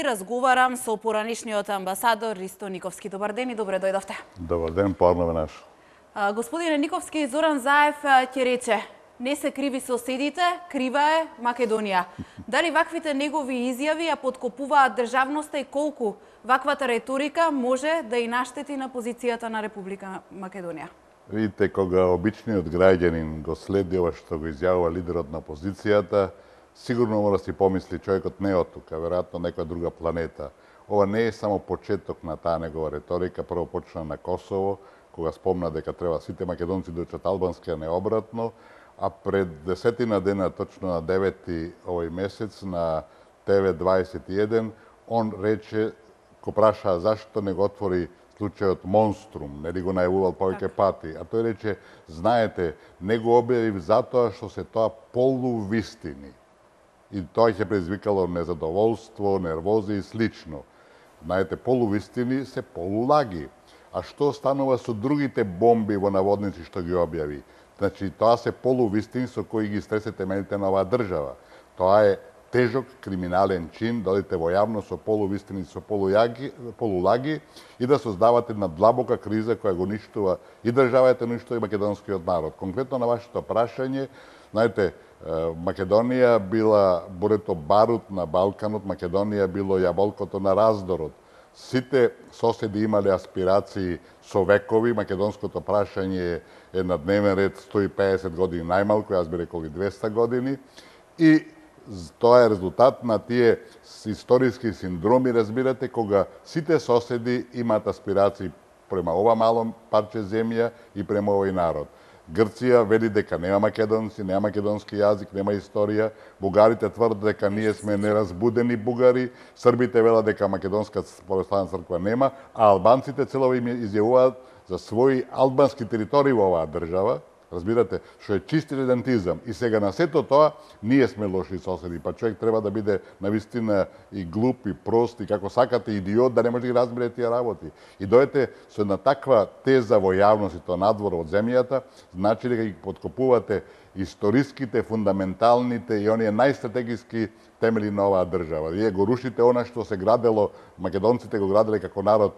Разговарам со поранешниот амбасадор Ристо Никовски. Добар ден и добре дојдовте. Добар ден, поновно наш. Господине Никовски, Зоран Заев ќе рече: не се криви соседите, крива е Македонија. Дали ваквите негови изјави ја подкопуваат државноста и колку ваквата реторика може да и наштети на позицијата на Република Македонија? Видите, кога обичниот граѓанин го следи ова што го изјавува лидерот на опозицијата, сигурно мора да си помисли човекот не е од тука, веројатно некоја друга планета. Ова не е само почеток на таа негова реторика, прво почна на Косово, кога спомна дека треба сите македонци да учат албански, а не обратно, а пред 10 дена, точно на 9 овој месец, на ТВ21, он рече, ко праша зашто не го отвори случајот Монструм, нели го најавувал повеќе пати, а тој рече, знаете, не го објавив затоа што се тоа полувистини. И тоа ќе предизвикало незадоволство, нервози и слично. Знаете, полувистини се полулаги. А што станува со другите бомби во наводници што ги објави? Значи, тоа се полувистини со кои ги стресе темелите на оваа држава. Тоа е тежок криминален чин, да одите во јавност со полувистини, со полулаги и да создавате една длабока криза која го уништува и државата, уништува и македонскиот народ. Конкретно на вашето прашање, знаете, Македонија била бурето барут на Балканот, Македонија било јаболкото на раздорот. Сите соседи имале аспирации со векови, македонското прашање е на дневен ред 150 години најмалку, јас би рекол и 200 години, и тоа е резултат на тие историски синдроми, разбирате, кога сите соседи имаат аспирации према ова мало парче земја и према овој народ. Грција вели дека нема македонци, нема македонски јазик, нема историја. Бугарите тврдат дека ние сме неразбудени бугари, србите велат дека македонска православна црква нема, а албанците цело им изјавуваат за своји албански територии во оваа држава. Разбирате, што е чист редентизам. И сега на сето тоа, ние сме лоши соседи, па човек треба да биде навистина и глуп, и прост, и како сакате идиот, да не може да ги разбере тие работи. И дојдете со една таква теза во јавност и тоа надвор од земјата, значи дека ги подкопувате историските, фундаменталните и оние најстратегиски темели на оваа држава. Вие го рушите она што се градело, македонците го граделе како народ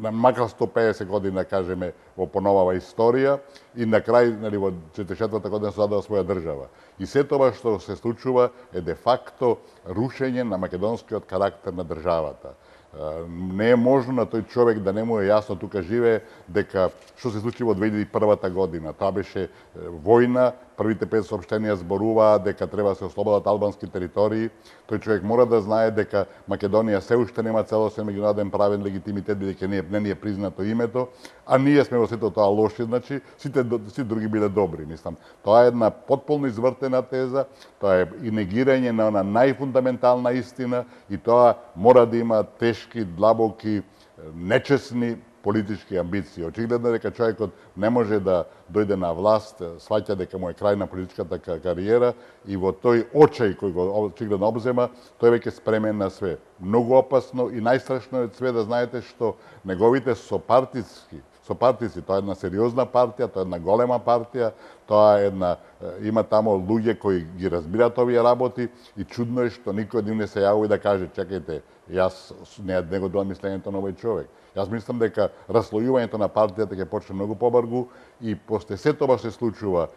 на макар 150 години, да кажеме, во поновава историја и на крај, нели, во 44-та година создадува своја држава. И се тоа што се случува е де факто рушење на македонскиот карактер на државата. Не е можно на тој човек да не му е јасно, тука живее, дека што се случи во 2001 година. Тоа беше војна, првите 5 соопштенија зборуваа дека треба да се ослободат албански територии. Тој човек мора да знае дека Македонија се уште нема целосен меѓународен правен легитимитет, бидејќи не ни е признато името, а ние сме во сето тоа лоши, значи сите други биле добри. Мислам, тоа е една потполно извртена теза, тоа е и негирање на она најфундаментална истина и тоа мора да има тешки, длабоки, нечесни политички амбиции. Очигледно дека човекот не може да дојде на власт, сваќа дека му е крај на политичката кариера и во тој очај кој го очигледно обзема, тој веќе спремен на све. Многу опасно и најстрашно е све да знаете што неговите сопартици, тоа е една сериозна партија, тоа е една голема партија, тоа е една, има тамо луѓе кои ги разбираат овие работи и чудно е што никој од нив не се јавува и да каже, чекајте, јас не го делам мислењето на овој човек. Јас мислам дека раслојувањето на партијата ќе почне многу побрзо и после се тоа што се случува,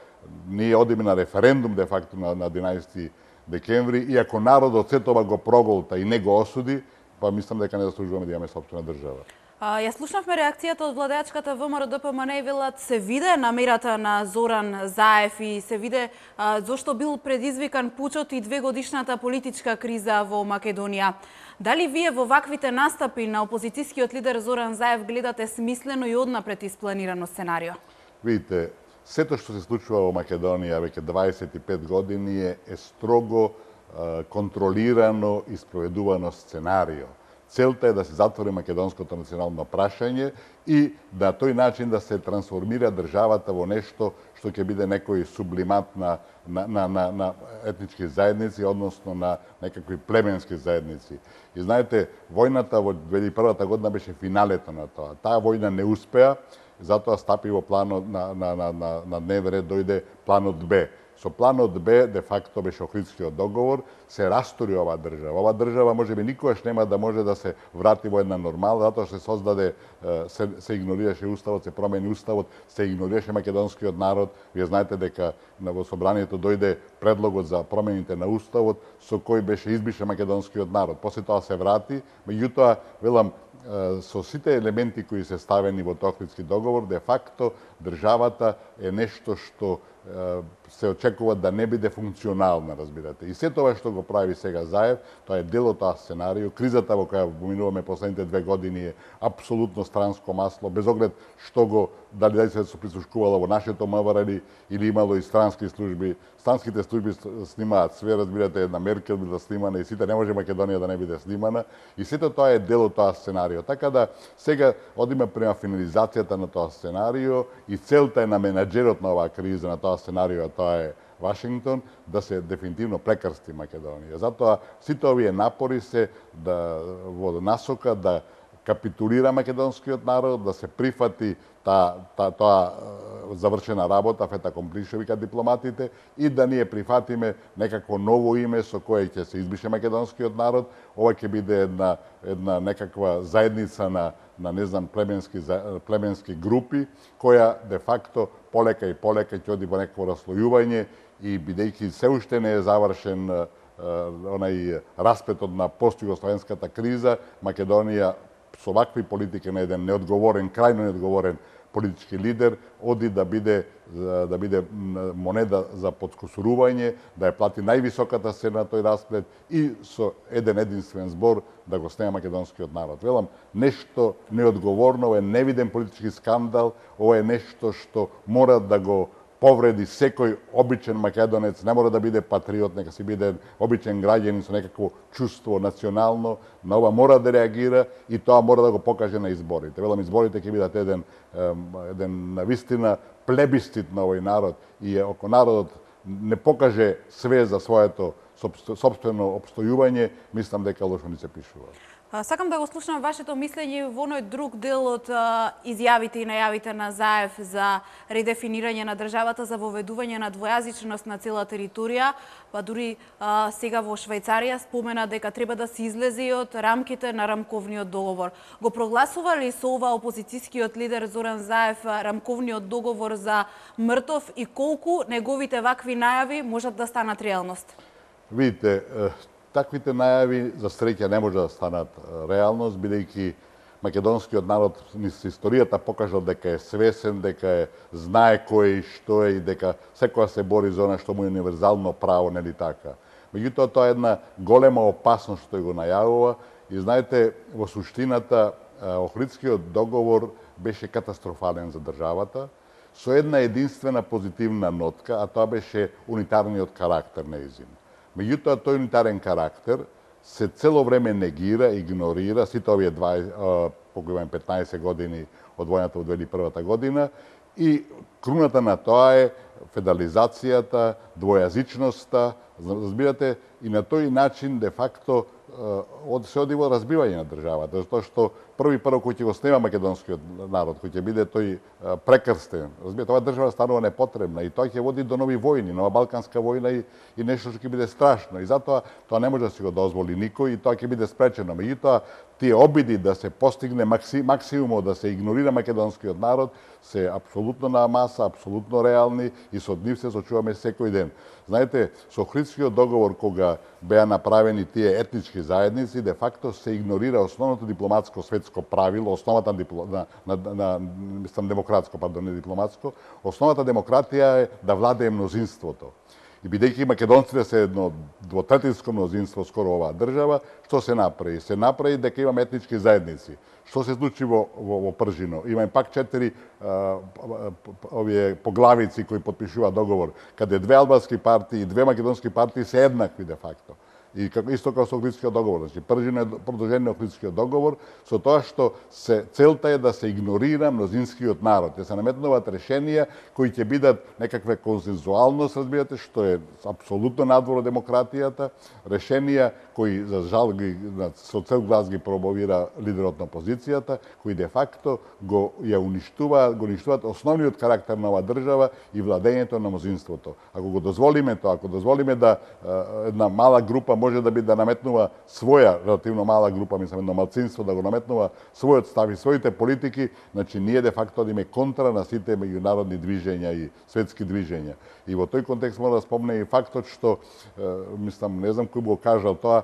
ние одиме на референдум де факто на 11 декември и ако народот се тоа го проголта и не го осуди, па мислам дека не заслужуваме да имаме сопствена држава. Ја слушнавме реакцијата од владеачката ВМРО ДПМН и велат се виде намерата на Зоран Заев и се виде зошто бил предизвикан пучот и 2-годишната политичка криза во Македонија. Дали вие во ваквите настапи на опозицијскиот лидер Зоран Заев гледате смислено и однапред испланирано сценарио? Видите, сето што се случува во Македонија веќе 25 години е строго контролирано и спроведувано сценарио. Целта е да се затвори македонското национално прашање и на тој начин да се трансформира државата во нешто што ќе биде некој сублимат на етнички заедници, односно на некакви племенски заедници. И знаете, војната во 2001 година беше финалето на тоа. Таа војна не успеа, затоа стапи во планот на дневен ред дојде планот Б. Со планот Б, де факто беше Охридскиот договор, се растури оваа држава. Оваа држава можеби никогаш нема да може да се врати во една нормала, затоа што се создаде, се игнорираше уставот, се промени уставот, се игнорираше македонскиот народ. Вие знаете дека во собранието дојде предлогот за промените на уставот, со кој беше избрише македонскиот народ. После тоа се врати, меѓутоа, велам, со сите елементи кои се ставени во Охридски договор, де факто државата е нешто што се очекува да не биде функционална, разбирате. И се тоа што го прави сега Заев, тоа е дел од тоа сценарио. Кризата во која поминуваме последните 2 години е апсолутно странско масло, без оглед што го, дали се прислушкувало во нашето МВР или имало и странски служби. Странските служби снимаат све, разбирате, една Меркел била снимана и сите, не може Македонија да не биде снимана. И сето тоа е дел од тоа сценарио. Така да сега одиме према финализацијата на тоа сценарио и целта е на менаџерот на оваа криза, на тоа сценарио, тоа е Вашингтон, да се дефинитивно прекрсти Македонија. Затоа сите овие напори се во насока да капитулира македонскиот народ, да се прифати тоа завршена работа, фета комплишо, викат дипломатите, и да ние прифатиме некакво ново име со кое ќе се избрише македонскиот народ. Ова ќе биде една некаква заедница на не знам, племенски групи, која де факто полека и полека ќе оди во некакво раслојување и бидејќи се уште не е завршен онај распетот на постјугословенската криза, Македонија со вакви политики на еден неодговорен, крајно неодговорен политички лидер, оди да биде монеда за подкусурување, да ја плати највисоката цена тој расплет и со еден единствен збор да го снеме македонскиот народ. Велам, нешто неодговорно, ова е невиден политички скандал, ова е нешто што мора да го повреди секој обичен македонец, не мора да биде патриот, нека си биде обичен граѓанин со некакво чувство национално, на ова мора да реагира и тоа мора да го покаже на изборите. Велам, изборите ќе бидат еден навистина плебисцит на овој народ и ако народот не покаже све за своето собствено обстојување, мислам дека лошо ни се пишува. Сакам да го слушам вашето мислење во оној друг дел од изјавите и најавите на Заев за редефинирање на државата, за воведување на двојазичност на цела територија, па дури сега во Швајцарија спомена дека треба да се излезе од рамките на рамковниот договор. Го прогласува ли со ова опозицијскиот лидер Зоран Заев рамковниот договор за мртов и колку неговите вакви најави можат да станат реалност? Видите, таквите најави за среќа не може да станат реалност, бидејќи македонскиот народ низ историјата покажал дека е свесен, дека знае кој и што е и дека секоја се бори за она што му е универзално право, нели така. Меѓутоа, тоа е една голема опасност што го најавува и знаете, во суштината Охридскиот договор беше катастрофален за државата, со една единствена позитивна нотка, а тоа беше унитарниот карактер нејзин. Меѓутоа, тој унитарен карактер се цело време негира, игнорира, сите овие 15 години од војната во 2001 година, и круната на тоа е федерализацијата, двојазичноста, разбирате, и на тој начин, де факто, се оди во разбивање на државата, затоа што прво кој ќе го снема македонскиот народ, кој ќе биде тој прекрстен, разбирате, оваа држава станува непотребна и тоа ќе води до нови војни, нова балканска војна и нешто што ќе биде страшно. И затоа тоа не може да си го дозволи никој и тоа ќе биде спречено. Меѓутоа, тие обиди да се постигне максимумот да се игнорира македонскиот народ се апсолутно на маса, апсолутно реални и со нив се сочуваме секој ден. Знаете, со Охридскиот договор кога беа направени тие етнички заедници, де факто се игнорира основното дипломатско светско правило, основата мислам демократско, пардон, не дипломатско, основната демократија е да владее мнозинството. И бидејќи македонците се едно двотретинско мнозинство скоро оваа држава, што се направи? Се направи дека имаме етнички заедници. Што се случи во Пржино? Имаме пак 4 овие поглавици кои потпишуваат договор, каде 2 албански партии и 2 македонски партии се еднакви де факто. И исто како со Охридскиот договор, значи продолжение Охридскиот договор со тоа што целта е да се игнорира мнозинскиот народ. Се наметнуваат решенија кои ќе бидат некаква консензуалност, разбирате, што е апсолутно надвор од демократијата, решенија кои за жал со цел глас ги промовира лидерот на опозицијата, кои де факто го уништуваат основниот карактер на оваа држава и владењето на мнозинството. Ако го дозволиме тоа, ако дозволиме да една мала група може да наметнува своја релативно мала група, мислам едно малцинство да го наметнува својот став и своите политики, значи ние де факто одиме контра на сите меѓународни движења и светски движења. И во тој контекст мора да спомне и фактот што мислам, не знам кој го кажал тоа,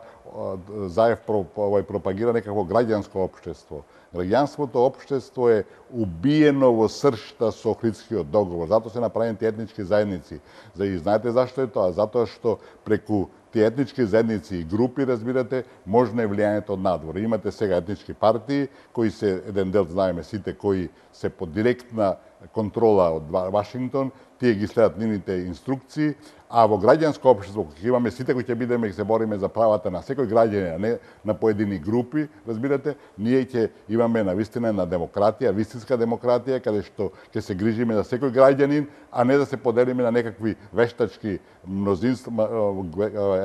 Заев пропагира некакво граѓанско општество. Граѓанското општество е убиено во сршта со Охридскиот договор. Затоа се направени тие етнички заедници. И знаете зашто е тоа? Затоа што преку тие етнички заедници и групи, разбирате, можно е влијањето од надвор. Имате сега етнички партии, кои се, еден дел знаеме сите, кои се под директна контрола од Вашингтон, тие ги следат нивните инструкции, а во граѓанско општество, кој имаме сите кои ќе бидеме и се бориме за правата на секој граѓанин, а не на поедини групи, разбирате, ние ќе имаме навистина на демократија, вистинска демократија, каде што ќе се грижиме за секој граѓанин, а не да се поделиме на некакви вештачки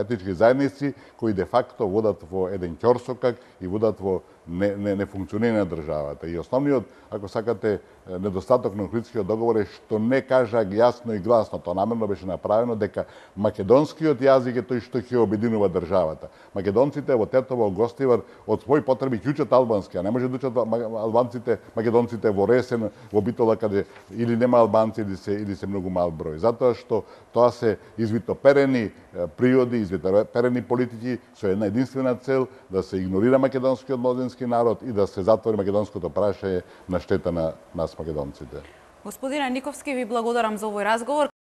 етнички заедници, кои де факто водат во еден ќорсокак и водат во нефункционирање на државата. И основниот, ако сакате, недостаток на Охридскиот договор е што не кажа јасно и гласно, тоа намерно беше направено, дека македонскиот јазик е тој што ќе обединува државата. Македонците во Тетово, Гостивар од своји потреби ќе учат албански, а не може да учат албанците, македонците во Ресен, во Битола, каде или нема албанци или се многу мал број. Затоа што тоа се извитоперени природи, извитоперени политики со една единствена цел да се игнорира македонскиот мнозински народ и да се затвори македонското прашање на штета на нас македонците. Господине Никовски, ви благодарам за овој разговор.